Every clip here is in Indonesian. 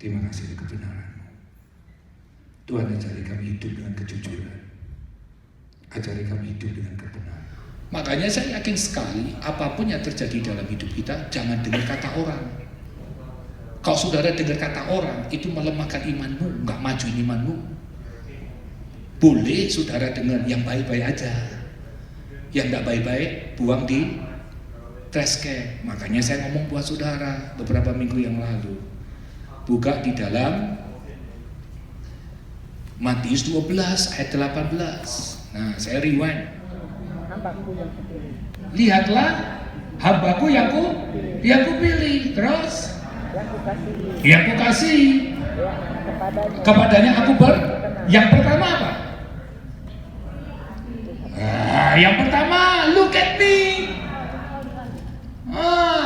Terima kasih untuk kebenaran-Mu. Tuhan, ajari kami hidup dengan kejujuran. Ajari kami hidup dengan kebenaran. Makanya saya yakin sekali, apapun yang terjadi dalam hidup kita, jangan dengar kata orang. Kalau saudara dengar kata orang, itu melemahkan imanmu, nggak majuin imanmu. Boleh saudara dengar yang baik-baik aja. Yang nggak baik-baik, buang di trash can. Makanya saya ngomong buat saudara beberapa minggu yang lalu. Buka di dalam Matius 12 ayat 18. Nah, saya rewind. Lihatlah hambaku yang kupilih. Terus yang kukasihi, kepadanya aku yang pertama apa? Yang pertama, look at me.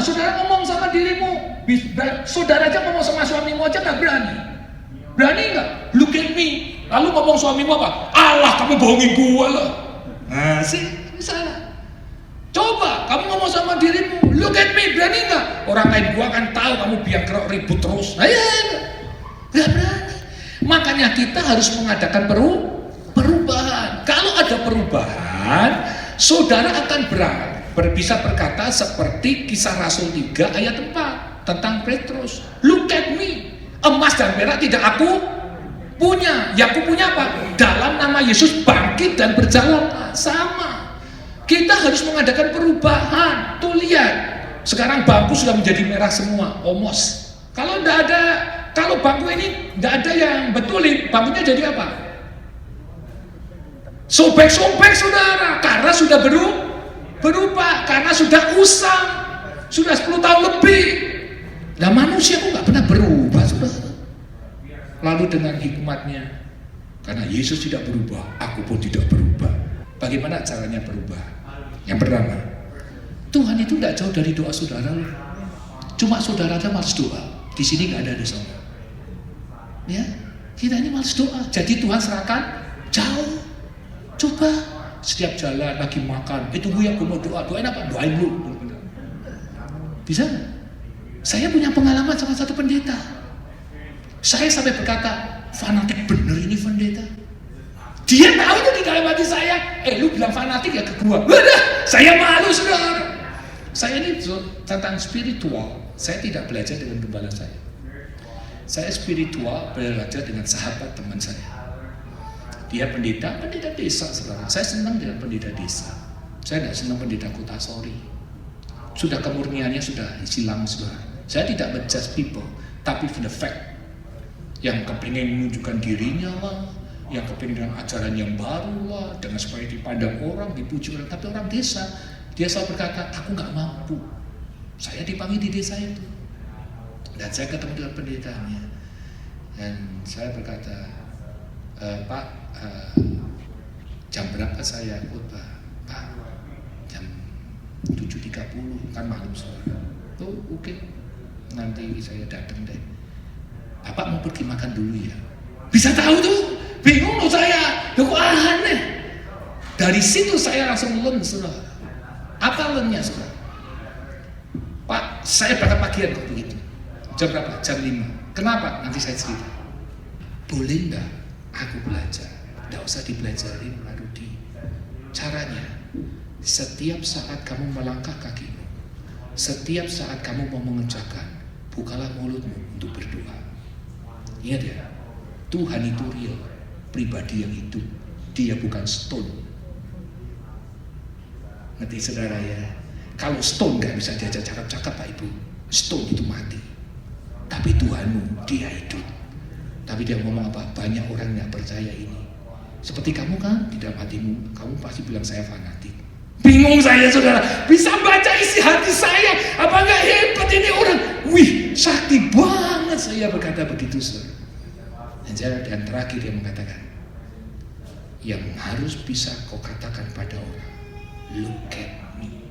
Saudara ngomong sama dirimu. Saudara aja ngomong sama suamimu aja nggak berani. Berani nggak? Look at me. Lalu ngomong suamimu apa? Allah, kamu bohongin gua loh. Salah. Coba kamu ngomong sama dirimu, look at me, berani nggak? Orang lain gua kan tahu kamu biang kerok ribut terus. Nggak berani. Makanya kita harus mengadakan perubahan. Kalau ada perubahan, saudara akan bisa berkata seperti Kisah Rasul 3 ayat 4 tentang Petrus. Look at me, emas dan perak tidak aku punya. Yang aku punya apa? Dalam nama Yesus bangkit dan berjalan. Sama. Kita harus mengadakan perubahan. Tuh lihat, sekarang bangku sudah menjadi merah semua, omos. Kalau bangku ini tidak ada yang betulin, bangkunya jadi apa? Sobek-sobek saudara, karena sudah berubah, karena sudah usang, sudah 10 tahun lebih. Nah, manusia kok nggak pernah berubah, saudara. Lalu dengan hikmatnya, karena Yesus tidak berubah, aku pun tidak berubah. Bagaimana caranya berubah? Yang pertama, Tuhan itu tidak jauh dari doa saudara. Cuma saudara aja malas doa. Di sini nggak ada dosa. Ya, kita ini malas doa. Jadi Tuhan serahkan jauh. Coba setiap jalan lagi makan, tunggu ya, aku mau doain apa? Doain dulu. Bisa? Saya punya pengalaman sama satu pendeta. Saya sampai berkata, fanatik bener ini pendeta. Dia tahu itu di dalam hati saya. Lu bilang fanatik ya ke gua. Udah, saya malu saudara. Saya ini tentang spiritual. Saya tidak belajar dengan gembala saya. Saya spiritual belajar dengan sahabat teman saya. Dia pendeta desa, saudara. Saya senang dengan pendeta desa. Saya tidak senang pendeta kota, sorry. Sudah kemurniannya sudah hilang, saudara. Saya tidak menjudge people, tapi for the fact. Yang kepingin menunjukkan dirinya lah, yang kepingin dengan ajaran yang baru lah, dengan supaya dipandang orang, dipuji orang. Tapi orang desa, dia selalu berkata, aku nggak mampu. Saya dipanggil di desa itu. Dan saya ketemu dengan pendetanya. Dan saya berkata, Pak, jam berapa saya khotbah? Pak, jam 7.30, kan malam sore. Oh, oke. Nanti saya datang deh. Bapak mau pergi makan dulu ya? Bisa tahu tuh? Bingung loh saya. Kok aneh? Dari situ saya langsung len, saudara. Apa lennya, saudara? Pak, saya berangkat pagian kok begitu. Jam berapa? Jam 5. Kenapa? Nanti saya cerita. Boleh enggak aku belajar? Enggak usah dipelajarin, Pak Rudi. Caranya, setiap saat kamu melangkah kakimu, setiap saat kamu mau mengerjakan, bukalah mulutmu untuk berdoa. Ingat ya, Tuhan itu real, pribadi yang hidup. Dia bukan stone. Ngerti saudara ya? Kalau stone gak bisa diajak cakap-cakap Pak Ibu, stone itu mati. Tapi Tuhanmu, dia hidup. Tapi dia ngomong apa? Banyak orang yang percaya ini. Seperti kamu kan, di dalam hatimu, kamu pasti bilang saya fanatik. Bingung saya saudara, bisa baca isi hati saya. Apa gak hebat ini orang? Wih, sakti banget saya berkata begitu saudara. Dan terakhir dia mengatakan, yang harus bisa kau katakan pada orang, look at me.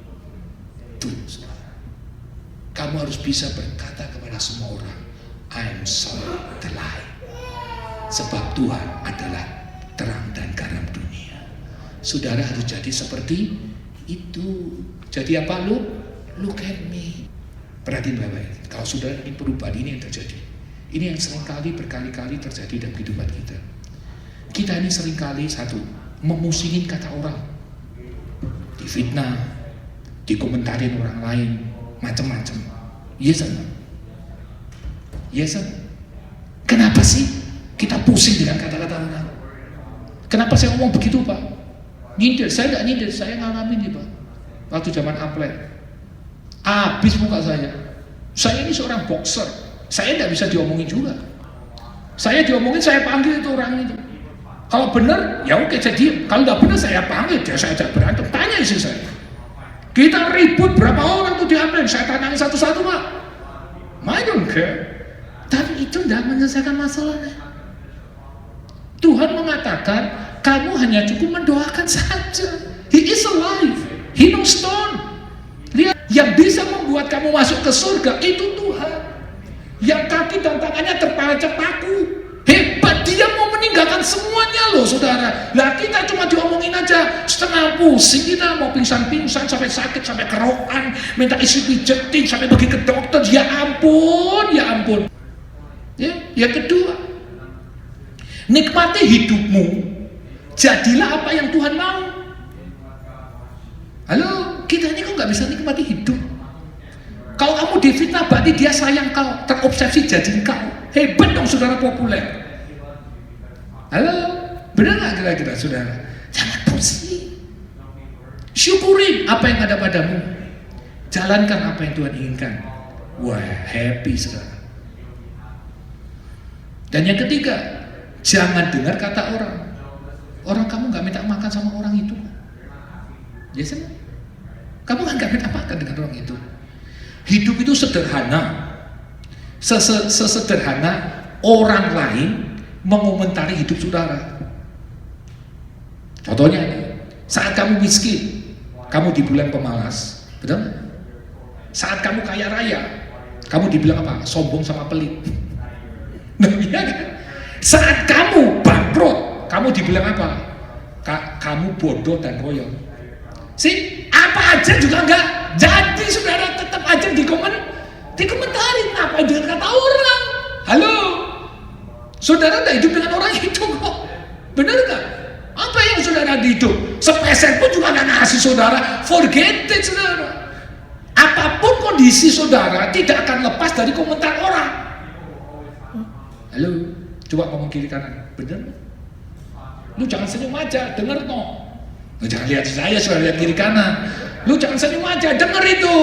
Tuh saudara. Kamu harus bisa berkata kepada semua orang, I'm so the light. Sebab Tuhan adalah terang dan garam dunia. Saudara harus jadi seperti itu. Jadi apa? Look at me. Perhatiin baik-baik. Kalau saudara ingin perubahan, ini yang terjadi. Ini yang seringkali berkali-kali terjadi dalam kehidupan kita. Kita ini seringkali satu, memusingin kata orang, difitnah, dikomentarin orang lain, macam-macam. Yes or no? Yes or no? Kenapa sih kita pusing dengan kata-kata orang? Kenapa saya ngomong begitu, Pak? Nyindir, saya nggak nyindir, saya ngalamin nih, Pak. Waktu zaman Aplet, habis muka saya. Saya ini seorang boxer, saya nggak bisa diomongin juga. Saya diomongin, saya panggil itu orang itu. Kalau benar, ya oke, saya diam. Kalau nggak benar, saya panggil, dia saya ajak berantem. Tanya isi saya. Kita ribut berapa orang tuh di Aplet, saya tanyai satu-satu, Pak. I don't care. Tapi itu tidak menyelesaikan masalahnya. Tuhan mengatakan, kamu hanya cukup mendoakan saja. He is alive. He knows stone. Lihat, yang bisa membuat kamu masuk ke surga itu Tuhan. Yang kaki dan tangannya terpancap paku. Hebat, dia mau meninggalkan semuanya loh, saudara. Lah kita cuma diomongin aja, setengah pusing kita, mau pingsan-pingsan sampai sakit, sampai kerokan, minta isi pijetin, sampai pergi ke dokter. Ya ampun, ya ampun. Ya, yang kedua, nikmati hidupmu, jadilah apa yang Tuhan mau. Halo, kita ini kok nggak bisa nikmati hidup? Kalau kamu difitnah, berarti dia sayang kau, terobsesi jadi kau. Hebat dong saudara populer. Halo, benar nggak kira-kira saudara? Jangan pusing. Syukurin apa yang ada padamu. Jalankan apa yang Tuhan inginkan. Wah, happy saudara. Dan yang ketiga, jangan dengar kata orang. Orang kamu nggak minta makan sama orang itu. Yes, kamu nggak minta makan dengan orang itu. Hidup itu sederhana. Sesederhana orang lain mengomentari hidup saudara. Contohnya, saat kamu miskin, kamu dibilang pemalas, betul? Saat kamu kaya raya, kamu dibilang apa? Sombong sama pelit. Nah, iya kan? Saat kamu bangkrut, kamu dibilang apa? Kamu bodoh dan royal. Sih, apa aja juga enggak. Jadi saudara tetap aja dikomentarin apa dengan kata orang. Halo, saudara tidak hidup dengan orang itu kok. Benar nggak? Apa yang saudara hidup? Sepeser pun juga nggak ngasih saudara. Forget it saudara. Apapun kondisi saudara tidak akan lepas dari komentar orang. Halo, coba ngomong kiri kanan, bener? Lu jangan senyum aja, denger no. Lu jangan lihat saya, sudah lihat kiri kanan. Lu jangan senyum aja, denger itu.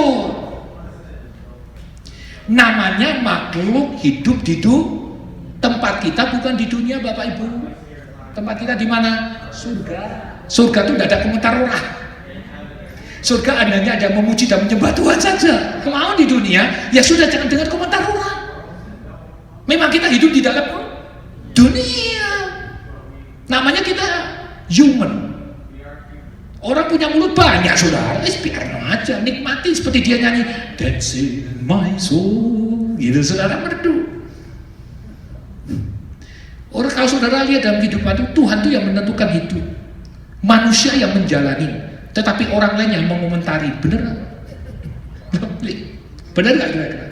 Namanya makhluk hidup di tempat kita bukan di dunia, Bapak Ibu. Tempat kita di mana? Surga. Surga itu tidak ada komentar orang. Surga adanya ada memuji dan menyembah Tuhan saja. Mau di dunia, ya sudah jangan dengar komentar orang. Memang kita hidup di dalam dunia. Namanya kita human. Orang punya mulut banyak, saudara. Biarin aja, nikmati seperti dia nyanyi Dance in my soul. Gitu, saudara merdu. Orang kalau saudara lihat dalam kehidupan itu, Tuhan itu yang menentukan hidup. Manusia yang menjalani. Tetapi orang lain yang mengomentari. Bener gak? Bener gak kira-kira?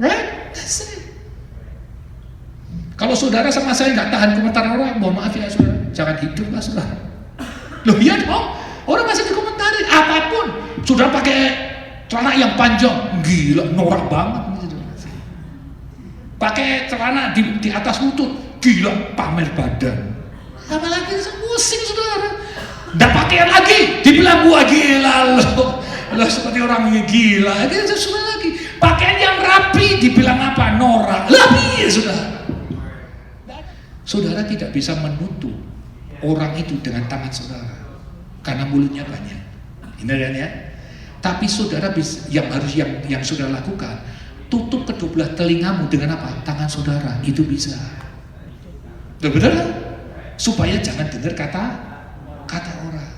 Right? That's it. Kalau saudara sama saya nggak tahan komentar orang, mohon maaf ya saudara, jangan hidup lah saudara. Loh iya dong, orang masih dikomentari apapun. Sudah pakai celana yang panjang, gila, norak banget gitu. Pakai celana di atas lutut, gila, pamer badan. Apalagi pusing saudara. Udah pakaian lagi, dibilang gua gila loh. Loh seperti orang gila, itu sudah lagi. Pakaian yang rapi, dibilang apa? Norak. Lah iya saudara. Saudara tidak bisa menutup orang itu dengan tangan saudara karena mulutnya banyak. Ini kan ya. Tapi saudara bisa, yang saudara lakukan, tutup kedua belah telingamu dengan apa? Tangan saudara. Itu bisa. Benar? Supaya jangan dengar kata orang.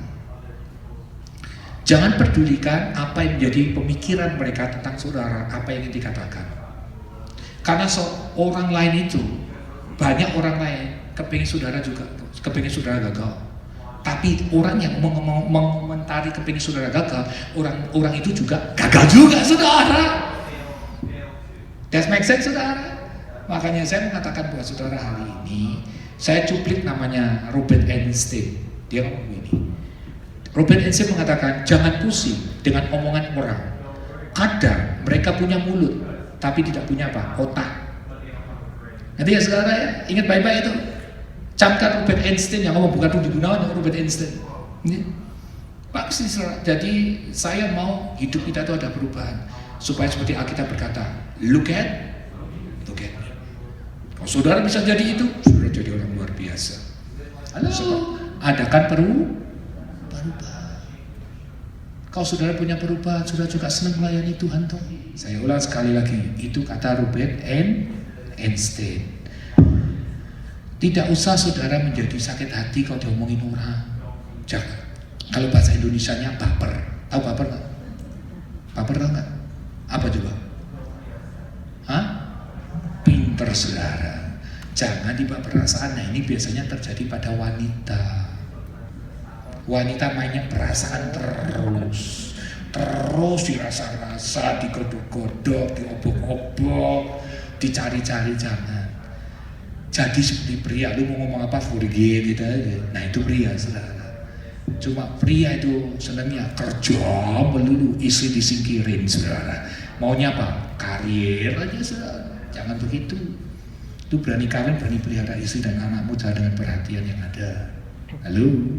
Jangan pedulikan apa yang menjadi pemikiran mereka tentang saudara, apa yang ingin dikatakan. Karena orang lain itu, banyak orang lain kepingin saudara juga, kepingin saudara gagal. Tapi orang yang mengomentari kepingin saudara gagal, orang itu juga gagal juga saudara. That make sense saudara? Makanya saya mengatakan buat saudara hari ini, saya cuplik namanya Robert Einstein. Dia ngomong begini. Robert Einstein mengatakan, jangan pusing dengan omongan orang. Kadang mereka punya mulut, tapi tidak punya apa? Otak. Nanti ya saudara ya, ingat baik-baik itu. Camkan Robert Einstein yang ngomong, bukan Rudi Gunawan, yang Robert Einstein. Ini. Pak, jadi saya mau hidup kita itu ada perubahan. Supaya seperti Alkitab berkata, look at me. Kalau saudara bisa jadi itu, saudara jadi orang luar biasa. Halo, adakan perubahan. Kalau saudara punya perubahan, saudara juga senang melayani Tuhan toh. Saya ulang sekali lagi, itu kata Robert Einstein. Tidak usah saudara menjadi sakit hati kalau diomongin orang. Jangan. Kalau bahasa Indonesianya baper. Tahu baper nggak? Baper tahu nggak? Apa coba? Hah? Pinter saudara. Jangan dibawa perasaan. Nah ini biasanya terjadi pada wanita. Wanita mainnya perasaan terus dirasa-rasa, digodok-godok, diobok-obok, dicari-cari. Jangan. Jadi seperti pria, lu mau ngomong apa forget gitu aja. Nah itu pria saudara. Cuma pria itu senangnya kerja melulu, istri disingkirin saudara. Maunya apa? Karir aja saudara. Jangan begitu. Lu berani kawin, berani pelihara istri dan anakmu dengan perhatian yang ada. Halo,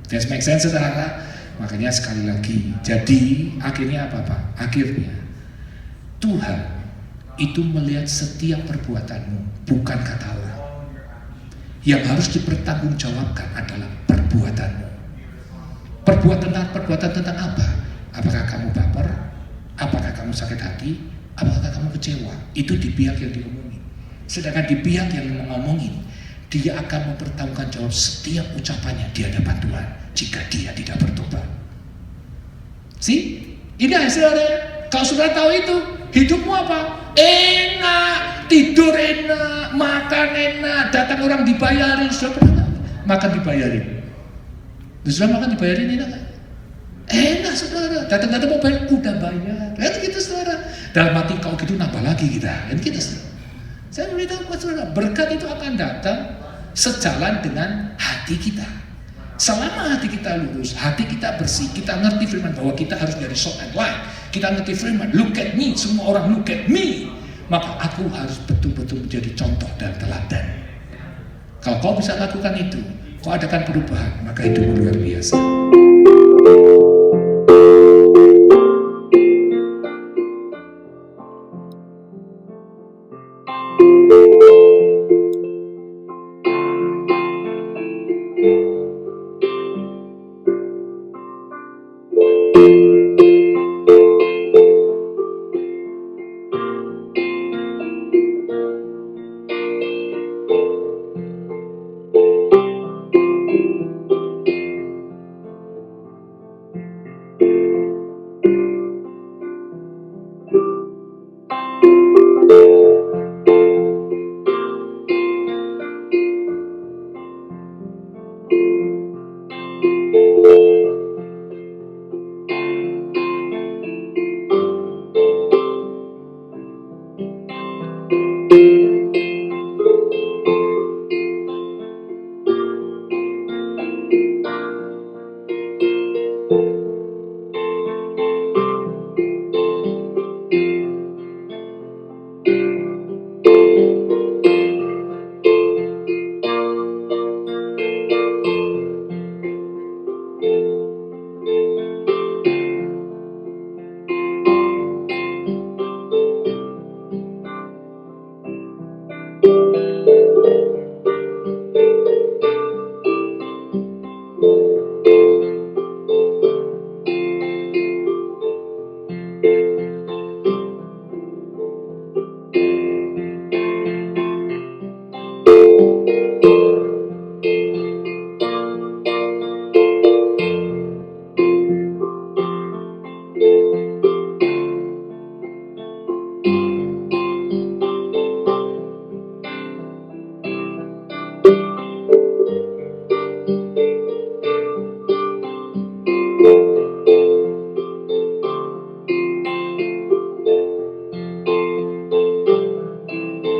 that make sense saudara? Makanya sekali lagi, jadi akhirnya apa? Akhirnya Tuhan itu melihat setiap perbuatanmu, bukan kata orang. Yang harus dipertanggungjawabkan adalah perbuatanmu. Perbuatan tentang apa? Apakah kamu baper? Apakah kamu sakit hati? Apakah kamu kecewa? Itu di pihak yang diomongin. Sedangkan di pihak yang ngomongin, dia akan mempertanggungjawabkan jawab setiap ucapannya di hadapan Tuhan jika dia tidak bertobat. Ini hasilnya. Kalau sudah tahu itu, hidupmu apa? Enak, tidur enak, makan enak, datang orang dibayarin. Sudah pernah gak? Makan dibayarin. Sudah makan dibayarin enak gak? Enak saudara. Datang-datang mau bayar, udah bayar. Kan gitu saudara. Dalam hati kalau gitu nambah lagi kita. Kan gitu saudara. Saya beritahu buat saudara, berkat itu akan datang sejalan dengan hati kita. Selama hati kita lurus, hati kita bersih, kita ngerti firman bahwa kita harus dari salt and light. Kita ngerti firman, look at me, semua orang look at me. Maka aku harus betul-betul menjadi contoh dan teladan. Kalau kau bisa lakukan itu, kau adakan perubahan, maka itu luar biasa.